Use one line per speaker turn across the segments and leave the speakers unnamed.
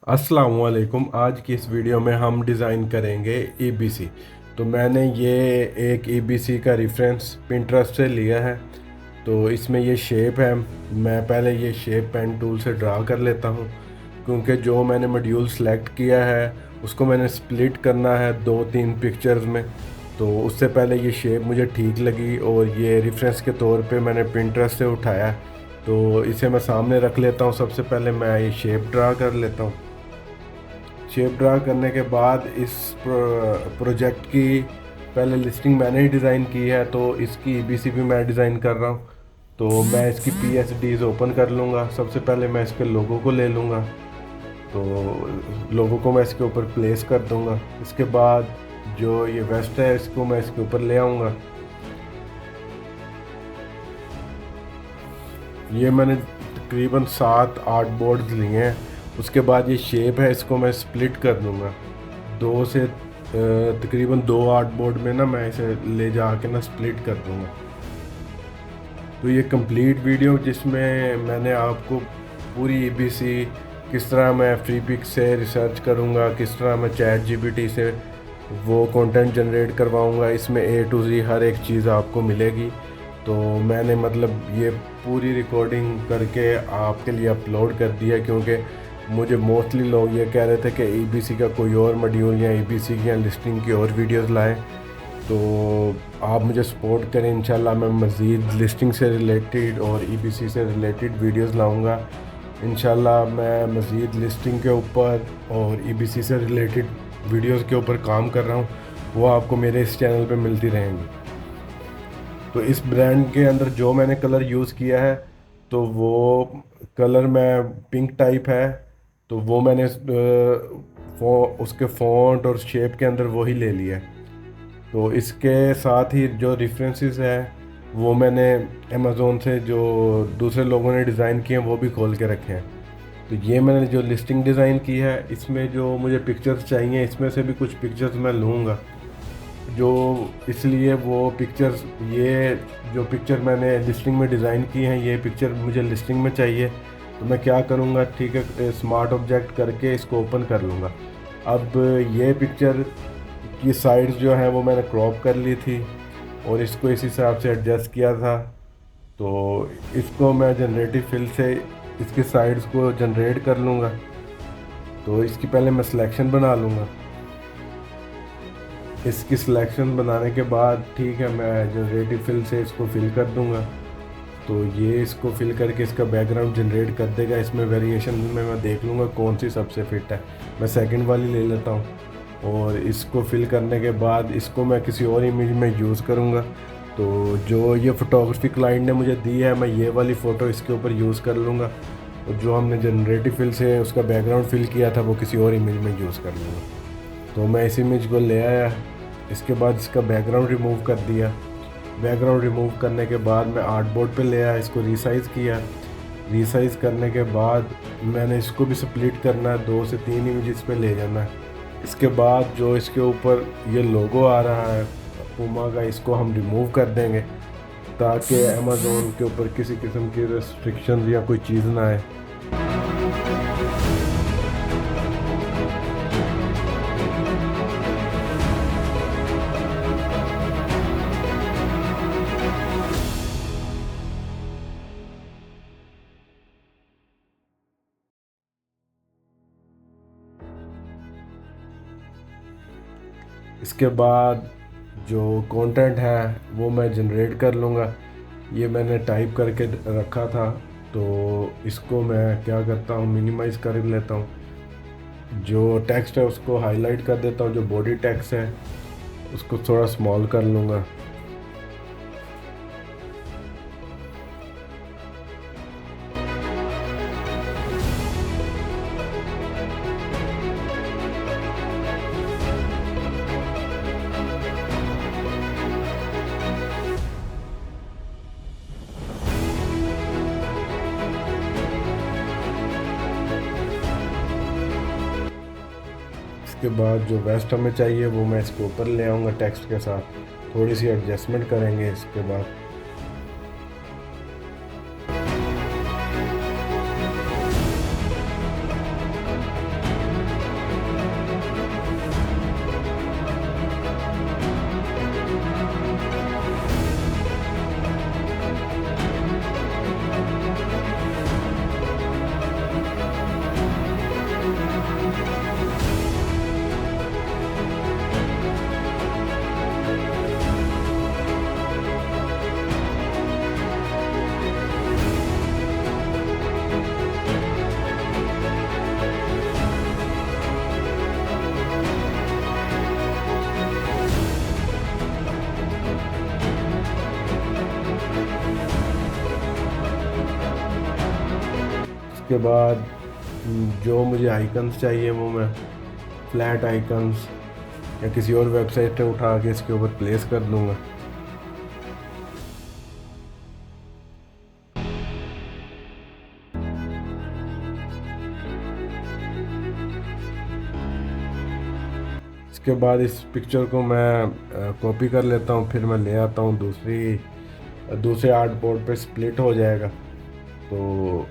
अस्सलाम वालेकुम। आज की इस वीडियो में हम डिज़ाइन करेंगे ईबीसी। तो मैंने ये एक ईबीसी का रेफरेंस पिंटरेस्ट से लिया है। तो इसमें ये शेप है। मैं पहले ये शेप पेन टूल से ड्रा कर लेता हूँ, क्योंकि जो मैंने मॉड्यूल सेलेक्ट किया है उसको मैंने स्प्लिट करना है दो तीन पिक्चर्स में। तो उससे पहले ये शेप मुझे ठीक लगी और ये रेफरेंस के तौर पे मैंने पिंटरेस्ट से उठाया। तो इसे मैं सामने रख लेता हूँ। सबसे पहले मैं ये शेप ड्रा कर लेता हूँ। शेप ड्रा करने के बाद इस प्रोजेक्ट की पहले लिस्टिंग मैंने ही डिज़ाइन की है, तो इसकी ईबीसी भी मैं डिज़ाइन कर रहा हूँ। तो मैं इसकी पीएसडीज ओपन कर लूँगा। सबसे पहले मैं इसके लोगो को ले लूँगा। तो लोगो को मैं इसके ऊपर प्लेस कर दूँगा। इसके बाद जो ये वेस्ट है इसको मैं इसके ऊपर ले आऊँगा। ये मैंने तकरीबन 7-8 बोर्ड्स लिए हैं। उसके बाद ये शेप है, इसको मैं स्प्लिट कर दूँगा दो से तकरीबन 2 8 बोर्ड में ना मैं इसे ले जाके ना स्प्लिट कर दूँगा। तो ये कंप्लीट वीडियो जिसमें मैंने आपको पूरी ईबीसी किस तरह मैं फ्री पिक से रिसर्च करूँगा, किस तरह मैं चैट जीपीटी से वो कंटेंट जनरेट करवाऊँगा, इसमें ए टू जी हर एक चीज़ आपको मिलेगी। तो मैंने मतलब ये पूरी रिकॉर्डिंग करके आपके लिए अपलोड कर दिया, क्योंकि मुझे मोस्टली लोग ये कह रहे थे कि ईबीसी का कोई और मॉड्यूल या ईबीसी की या लिस्टिंग की और वीडियोस लाएं। तो आप मुझे सपोर्ट करें। इंशाल्लाह मैं मज़ीद लिस्टिंग से रिलेटेड और ईबीसी से रिलेटेड वीडियोस लाऊंगा। इंशाल्लाह मैं मज़ीद लिस्टिंग के ऊपर और ईबीसी से रिलेटेड वीडियोस के ऊपर काम कर रहा हूँ, वो आपको मेरे इस चैनल पे मिलती रहेंगी। तो इस ब्रांड के अंदर जो मैंने कलर यूज़ किया है, तो वो कलर मैं पिंक टाइप है। तो वो मैंने उसके फ़ॉन्ट और शेप के अंदर वही ले लिया है। तो इसके साथ ही जो रेफरेंसेस हैं वो मैंने अमेज़ोन से जो दूसरे लोगों ने डिज़ाइन किए हैं वो भी खोल के रखे हैं। तो ये मैंने जो लिस्टिंग डिज़ाइन की है, इसमें जो मुझे पिक्चर्स चाहिए इसमें से भी कुछ पिक्चर्स मैं लूँगा। जो इसलिए वो पिक्चर्स, ये जो पिक्चर मैंने लिस्टिंग में डिज़ाइन की हैं ये पिक्चर मुझे लिस्टिंग में चाहिए। तो मैं क्या करूँगा, ठीक है, स्मार्ट ऑब्जेक्ट करके इसको ओपन कर लूँगा। अब ये पिक्चर की साइड्स जो है वो मैंने क्रॉप कर ली थी और इसको इस हिसाब से एडजस्ट किया था। तो इसको मैं जनरेटिव फिल से इसकी साइड्स को जनरेट कर लूँगा। तो इसकी पहले मैं सिलेक्शन बना लूँगा। इसकी सिलेक्शन बनाने के बाद ठीक है, मैं जनरेटिव फिल से इसको फिल कर दूँगा। तो ये इसको फिल करके इसका बैकग्राउंड जनरेट कर देगा। इसमें वेरिएशन में मैं देख लूँगा कौन सी सबसे फिट है। मैं सेकंड वाली ले लेता हूँ और इसको फिल करने के बाद इसको मैं किसी और इमेज में यूज़ करूँगा। तो जो ये फ़ोटोग्राफी क्लाइंट ने मुझे दी है, मैं ये वाली फ़ोटो इसके ऊपर यूज़ कर लूँगा। और जो हमने जनरेटिव फिल से उसका बैकग्राउंड फिल किया था वो किसी और इमेज में यूज़ कर लूँगा। तो मैं इस इमेज को ले आया। इसके बाद इसका बैकग्राउंड रिमूव कर दिया। बैकग्राउंड रिमूव करने के बाद मैं आर्ट बोर्ड पे ले आया, इसको रीसाइज़ किया। रीसाइज़ करने के बाद मैंने इसको भी स्प्लिट करना है, 2 से 3 इमेजेस पे ले जाना है। इसके बाद जो इसके ऊपर ये लोगो आ रहा है पूमा का, इसको हम रिमूव कर देंगे ताकि अमेज़ोन के ऊपर किसी किस्म की रेस्ट्रिक्शन या कोई चीज़ ना आए। इसके बाद जो कंटेंट है वो मैं जनरेट कर लूँगा। ये मैंने टाइप करके रखा था, तो इसको मैं क्या करता हूँ, मिनिमाइज़ कर लेता हूँ। जो टेक्स्ट है उसको हाईलाइट कर देता हूँ, जो बॉडी टेक्स्ट है उसको थोड़ा स्मॉल कर लूँगा। इसके बाद जो वेस्ट हमें चाहिए वो मैं इसके ऊपर ले आऊँगा टेक्स्ट के साथ। थोड़ी सी एडजस्टमेंट करेंगे इसके बाद। उसके बाद जो मुझे आइकन्स चाहिए वो मैं फ्लैट आइकन्स या किसी और वेबसाइट से उठा के इसके ऊपर प्लेस कर दूँगा। इसके बाद इस पिक्चर को मैं कॉपी कर लेता हूँ, फिर मैं ले आता हूँ दूसरे आर्ट बोर्ड पे स्प्लिट हो जाएगा। तो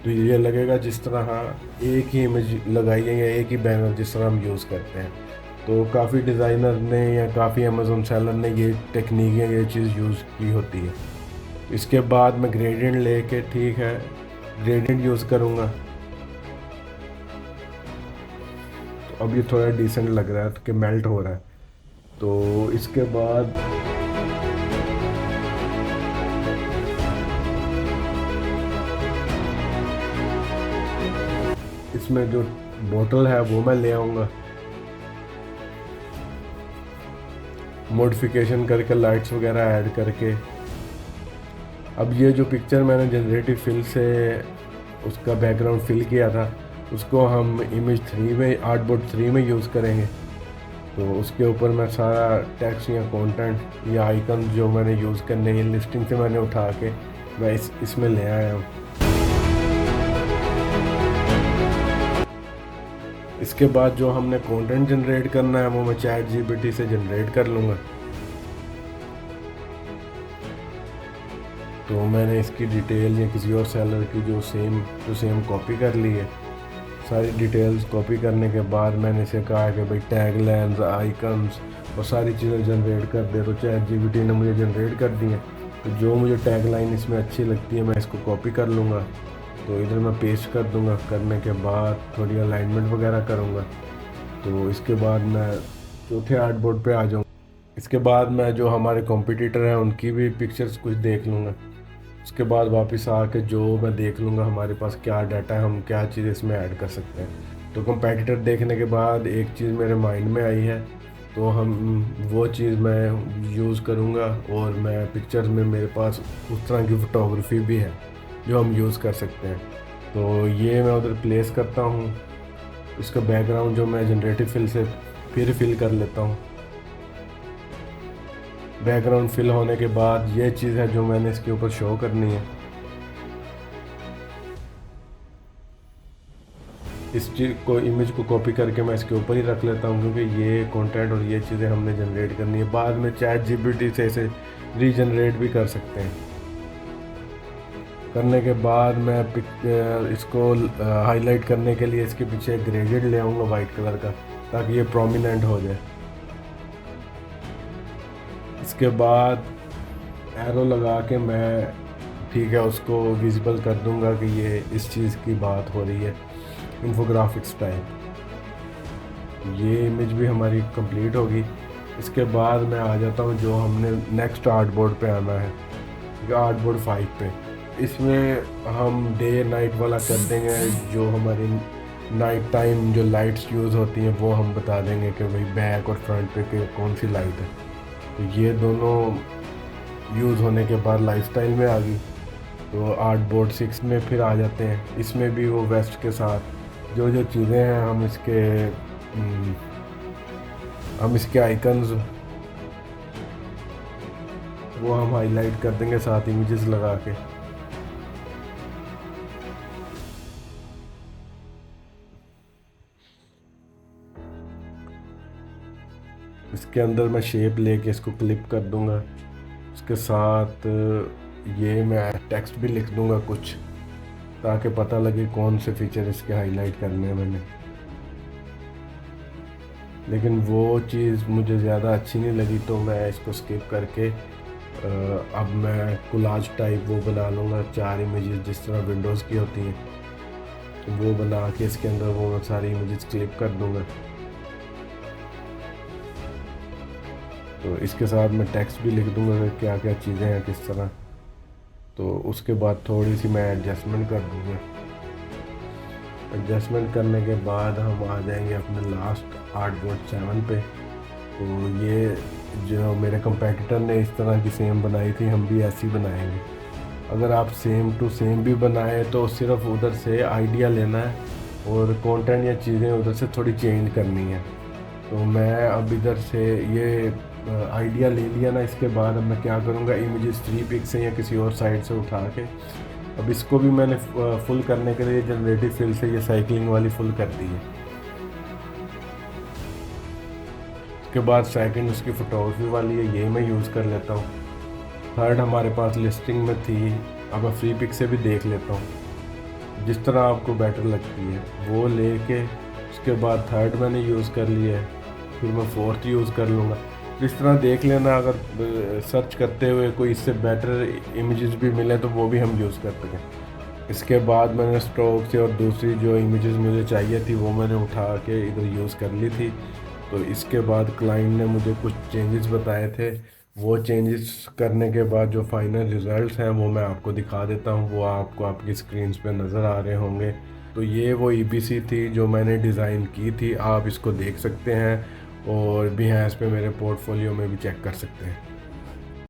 ये लगेगा जिस तरह एक ही इमेज लगाई है या एक ही बैनर जिस तरह हम यूज़ करते हैं। तो काफ़ी डिज़ाइनर ने या काफ़ी अमेज़ोन सेलर ने ये टेक्निक या ये चीज़ यूज़ की होती है। इसके बाद मैं ग्रेडियंट लेके ठीक है ग्रेडियंट यूज़ करूँगा। तो अब ये थोड़ा डिसेंट लग रहा है तो कि मेल्ट हो रहा है। तो इसके बाद इसमें जो बोतल है वो मैं ले आऊँगा, मॉडिफिकेशन करके लाइट्स वगैरह ऐड करके। अब ये जो पिक्चर मैंने जनरेटिव फिल से उसका बैकग्राउंड फिल किया था उसको हम इमेज 3 में आर्टबोर्ड 3 में यूज़ करेंगे। तो उसके ऊपर मैं सारा टेक्स्ट या कंटेंट या आइकन जो मैंने यूज़ करने हैं लिस्टिंग से मैंने उठा के मैं इसमें ले आया हूँ। इसके बाद जो हमने कंटेंट जनरेट करना है वो मैं चैट जीपीटी से जनरेट कर लूँगा। तो मैंने इसकी डिटेल या किसी और सेलर की जो सेम कॉपी कर ली है। सारी डिटेल्स कॉपी करने के बाद मैंने इसे कहा कि भाई टैग लाइन्स आइकन्स और सारी चीज़ें जनरेट कर दे। तो चैट जीपीटी ने मुझे जनरेट कर दी है। तो जो मुझे टैग लाइन इसमें अच्छी लगती है मैं इसको कॉपी कर लूँगा। तो इधर मैं पेस्ट कर दूँगा। करने के बाद थोड़ी अलाइनमेंट वगैरह करूँगा। तो इसके बाद मैं चौथे आर्ट बोर्ड पर आ जाऊँ। इसके बाद मैं जो हमारे कॉम्पिटिटर हैं उनकी भी पिक्चर्स कुछ देख लूँगा। उसके बाद वापस आके जो मैं देख लूँगा हमारे पास क्या डाटा है, हम क्या चीज़ इसमें ऐड कर सकते हैं। तो कंपैटिटर देखने के बाद एक चीज़ मेरे माइंड में आई है, तो हम वो चीज़ मैं यूज़ करूँगा। और मैं पिक्चर्स में मेरे पास उस तरह की फ़ोटोग्राफी भी है जो हम यूज़ कर सकते हैं। तो ये मैं उधर प्लेस करता हूँ। इसका बैकग्राउंड जो मैं जनरेटिव फिल से फिर फिल कर लेता हूँ। बैकग्राउंड फिल होने के बाद ये चीज़ है जो मैंने इसके ऊपर शो करनी है। इस चीज़ को इमेज को कॉपी करके मैं इसके ऊपर ही रख लेता हूँ क्योंकि ये कंटेंट और ये चीज़ें हमने जनरेट करनी है। बाद में चैट जीपीटी से इसे रीजनरेट भी कर सकते हैं। करने के बाद मैं इसको हाईलाइट करने के लिए इसके पीछे एक ग्रेडियंट ले आऊँगा वाइट कलर का ताकि ये प्रोमिनेंट हो जाए। इसके बाद एरो लगा के मैं ठीक है उसको विजिबल कर दूंगा कि ये इस चीज़ की बात हो रही है इन्फोग्राफिक्स टाइप। ये इमेज भी हमारी कंप्लीट होगी। इसके बाद मैं आ जाता हूँ जो हमने नेक्स्ट आर्ट बोर्ड पे आना है, आर्ट बोर्ड 5 पे। इसमें हम डे नाइट वाला कर देंगे। जो हमारी नाइट टाइम जो लाइट्स यूज़ होती हैं वो हम बता देंगे कि भाई बैक और फ्रंट पे कौन सी लाइट है। तो ये दोनों यूज़ होने के बाद लाइफस्टाइल में आ गई। तो आर्ट बोर्ड 6 में फिर आ जाते हैं। इसमें भी वो वेस्ट के साथ जो चीज़ें हैं हम इसके आइकन्स वो हम हाईलाइट कर देंगे साथ इमेजेस लगा के। इसके अंदर मैं शेप लेके इसको क्लिप कर दूंगा। उसके साथ ये मैं टेक्स्ट भी लिख दूंगा कुछ ताकि पता लगे कौन से फीचर इसके हाईलाइट करने हैं मैंने। लेकिन वो चीज़ मुझे ज़्यादा अच्छी नहीं लगी तो मैं इसको स्किप करके अब मैं कोलाज टाइप वो बना लूँगा। 4 इमेजेस जिस तरह विंडोज़ की होती हैं तो वो बना के इसके अंदर वो सारी इमेजेस क्लिप कर दूँगा। तो इसके साथ मैं टेक्स्ट भी लिख दूँगा कि क्या क्या चीज़ें हैं किस तरह। तो उसके बाद थोड़ी सी मैं एडजस्टमेंट कर दूँगा। एडजस्टमेंट करने के बाद हम आ जाएंगे अपने लास्ट आर्ट बोर्ड 7 पे। तो ये जो मेरे कंपेटिटर ने इस तरह की सेम बनाई थी हम भी ऐसी बनाएंगे। अगर आप सेम टू सेम भी बनाए तो सिर्फ उधर से आइडिया लेना है और कंटेंट या चीज़ें उधर से थोड़ी चेंज करनी है। तो मैं अब इधर से ये आइडिया ले लिया ना, इसके बाद अब मैं क्या करूँगा, इमेजेस 3 पिक्स से या किसी और साइट से उठा के अब इसको भी मैंने फुल करने के लिए जनरेटिव फिल से ये साइकिलिंग वाली फुल कर दी है। उसके बाद सेकंड उसकी फोटोग्राफी वाली है, ये मैं यूज़ कर लेता हूँ। थर्ड हमारे पास लिस्टिंग में थी, अब मैं फ्री पिक से भी देख लेता हूँ, जिस तरह आपको बेटर लगती है वो लेके उसके बाद थर्ड मैंने यूज़ कर लिया है, फिर मैं फोर्थ यूज़ कर लूँगा। इस तरह देख लेना, अगर सर्च करते हुए कोई इससे बेटर इमेजेस भी मिले तो वो भी हम यूज़ कर सकें। इसके बाद मैंने स्ट्रोक से और दूसरी जो इमेजेस मुझे चाहिए थी वो मैंने उठा के इधर यूज़ कर ली थी। तो इसके बाद क्लाइंट ने मुझे कुछ चेंजेस बताए थे, वो चेंजेस करने के बाद जो फाइनल रिज़ल्ट्स हैं वो मैं आपको दिखा देता हूँ, वो आपको आपकी स्क्रीन्स पे नज़र आ रहे होंगे। तो ये वो ईबीसी थी जो मैंने डिज़ाइन की थी, आप इसको देख सकते हैं और behance पे मेरे पोर्टफोलियो में भी चेक कर सकते हैं।